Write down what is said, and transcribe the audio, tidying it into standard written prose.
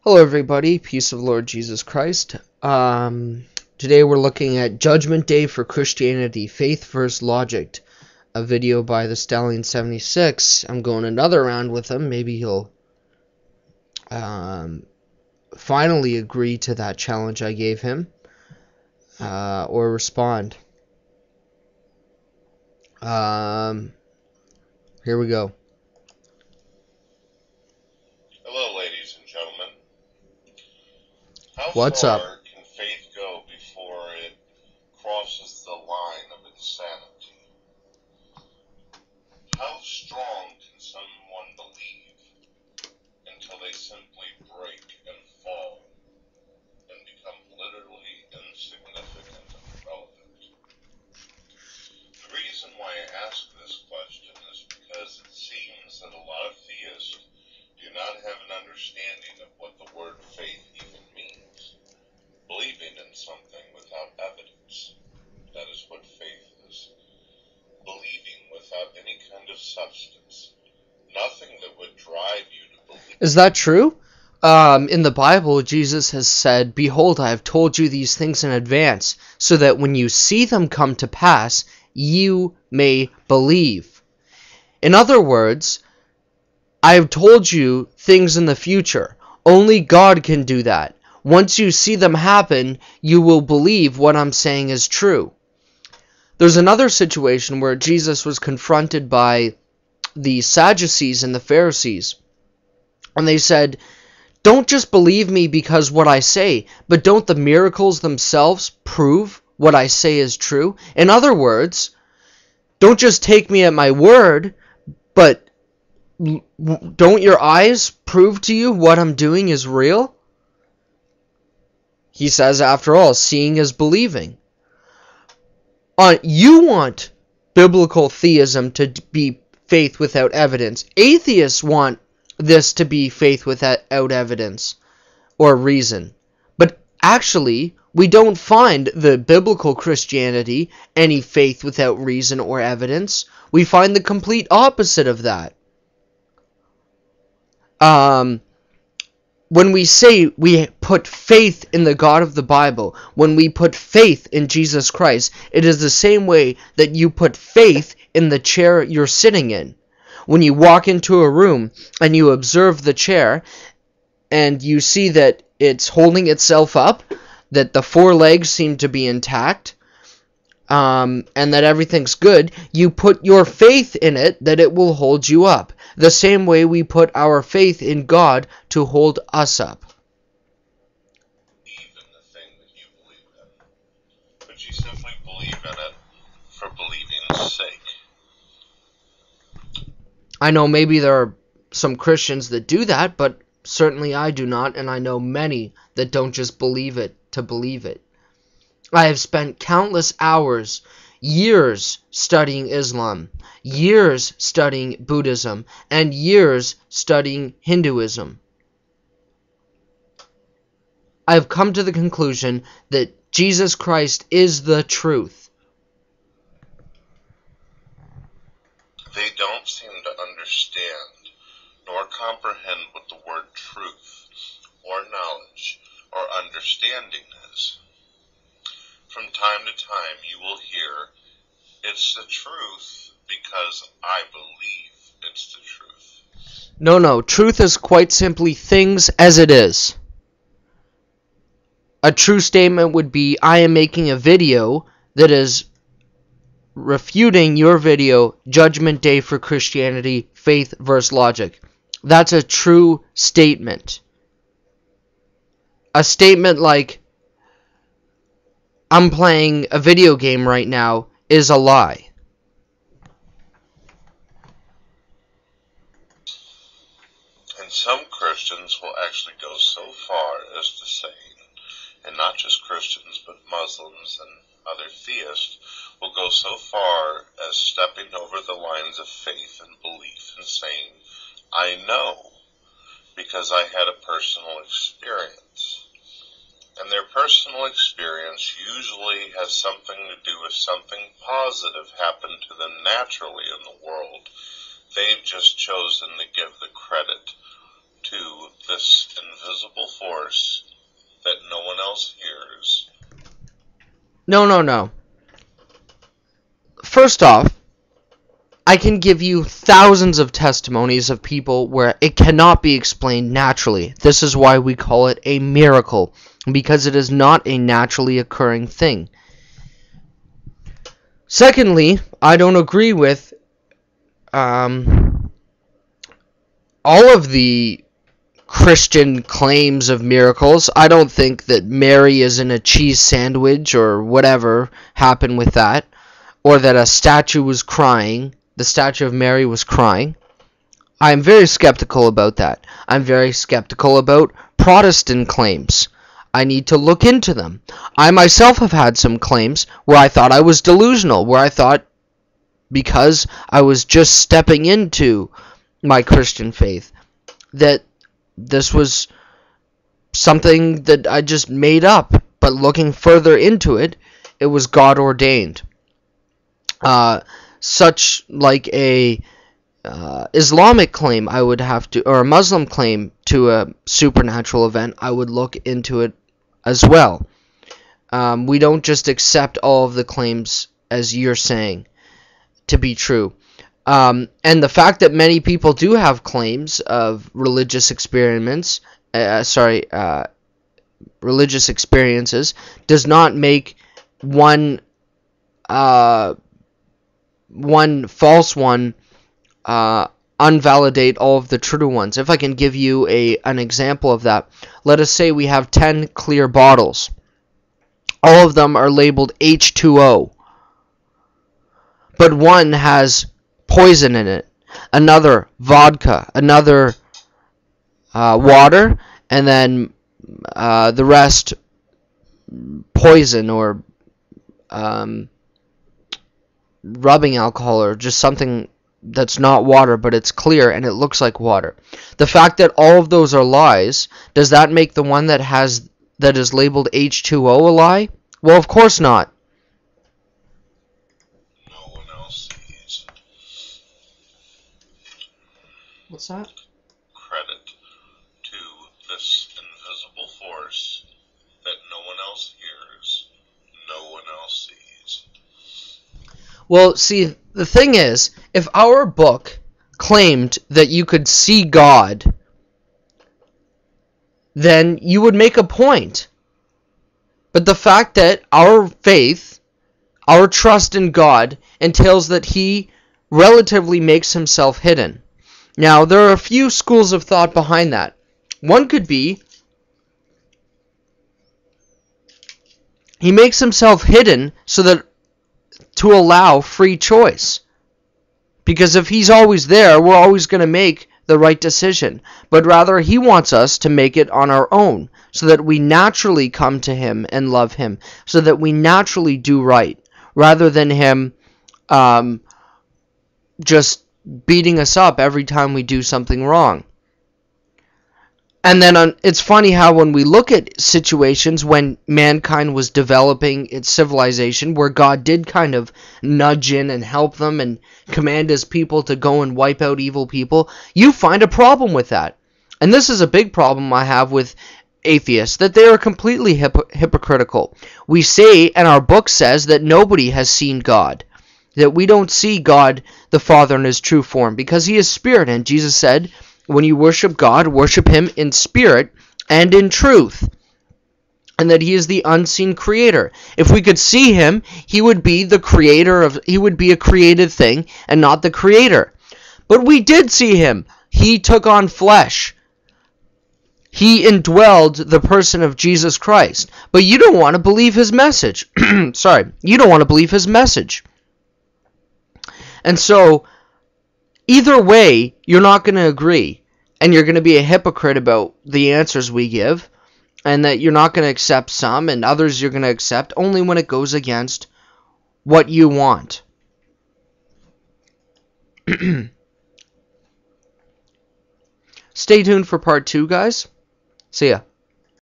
Hello everybody, peace of Lord Jesus Christ. Today we're looking at Judgment Day for Christianity, Faith vs. Logic, a video by the Stallion76. I'm going another round with him. Maybe he'll finally agree to that challenge I gave him, or respond. Here we go. Hello, ladies and gentlemen. How What's far up? can faith go before it crosses the line of insanity? How strong can someone believe until they simply break and fall and become literally insignificant and irrelevant? The reason why I ask this question is because it seems that a lot of theists do not have an understanding of what the word faith even means. Believing in something without evidence. That is what faith is. Believing without any kind of substance. Nothing that would drive you to believe. Is that true? In the Bible, Jesus has said, "Behold, I have told you these things in advance, so that when you see them come to pass, you may believe." In other words, I have told you things in the future. Only God can do that. Once you see them happen, you will believe what I'm saying is true. There's another situation where Jesus was confronted by the Sadducees and the Pharisees. And they said, "Don't just believe me because what I say, but don't the miracles themselves prove what I say is true?" In other words, don't just take me at my word, but don't your eyes prove to you what I'm doing is real? He says, after all, seeing is believing. You want biblical theism to be faith without evidence. Atheists want this to be faith without evidence or reason. But actually, we don't find the biblical Christianity any faith without reason or evidence. We find the complete opposite of that. When we say we put faith in the God of the Bible, when we put faith in Jesus Christ, it is the same way that you put faith in the chair you're sitting in. When you walk into a room and you observe the chair and you see that it's holding itself up, that the four legs seem to be intact, and that everything's good, you put your faith in it that it will hold you up. The same way we put our faith in God to hold us up. Believe in the thing that you believe in. But you simply believe in it for believing's sake. I know maybe there are some Christians that do that, but certainly I do not, and I know many that don't just believe it to believe it. I have spent countless hours, years studying Islam, years studying Buddhism, and years studying Hinduism. I have come to the conclusion that Jesus Christ is the truth. They don't seem to understand nor comprehend what the word truth or knowledge or understanding is. From time to time you will hear, "It's the truth because I believe it's the truth." No, truth is quite simply things as it is. A true statement would be, I am making a video that is refuting your video, Judgment Day for Christianity, Faith vs. Logic. That's a true statement. A statement like, I'm playing a video game right now, is a lie. And some Christians will actually go so far as to say, and not just Christians, but Muslims and other theists will go so far as stepping over the lines of faith and belief and saying, "I know because I had a personal experience." And their personal experience usually has something to do with something positive happened to them naturally in the world. They've just chosen to give the credit to this invisible force that no one else hears. No. First off, I can give you thousands of testimonies of people where it cannot be explained naturally. This is why we call it a miracle, because it is not a naturally occurring thing. Secondly, I don't agree with all of the Christian claims of miracles. I don't think that Mary is in a cheese sandwich or whatever happened with that, or that a statue was crying. The statue of Mary was crying. I'm very skeptical about that. I'm very skeptical about Protestant claims. I need to look into them. I myself have had some claims where I thought I was delusional, where I thought because I was just stepping into my Christian faith that this was something that I just made up. But looking further into it, it was God ordained. Such like a Islamic claim I would have to, or a Muslim claim to a supernatural event, I would look into it as well. We don't just accept all of the claims as you're saying to be true. And the fact that many people do have claims of religious religious experiences does not make one false one unvalidate all of the true ones. If I can give you an example of that, let us say we have 10 clear bottles. All of them are labeled H2O, but one has poison in it, another vodka, another water, and then the rest poison or rubbing alcohol or just something that's not water, but it's clear and it looks like water. The fact that all of those are lies, does that make the one that is labeled H2O a lie? Well, of course not. No one else sees. What's that? Credit to this invisible force that no one else hears, no one else sees. Well, see, the thing is, if our book claimed that you could see God, then you would make a point. But the fact that our faith, our trust in God, entails that He relatively makes Himself hidden. Now, there are a few schools of thought behind that. One could be, He makes Himself hidden so that to allow free choice. Because if He's always there, we're always going to make the right decision. But rather, He wants us to make it on our own, so that we naturally come to Him and love Him, so that we naturally do right, rather than Him just beating us up every time we do something wrong. And then it's funny how when we look at situations when mankind was developing its civilization, where God did kind of nudge in and help them and command His people to go and wipe out evil people, you find a problem with that. And this is a big problem I have with atheists, that they are completely hypocritical. We say, and our book says, that nobody has seen God. That we don't see God the Father in His true form, because He is spirit, and Jesus said, when you worship God, worship Him in spirit and in truth. And that He is the unseen creator. If we could see Him, He would be the creator He would be a created thing and not the creator. But we did see Him. He took on flesh. He indwelled the person of Jesus Christ. But you don't want to believe His message. Sorry. You don't want to believe His message. And so, either way, you're not going to agree, and you're going to be a hypocrite about the answers we give, and that you're not going to accept some, and others you're going to accept only when it goes against what you want. Stay tuned for part 2, guys. See ya.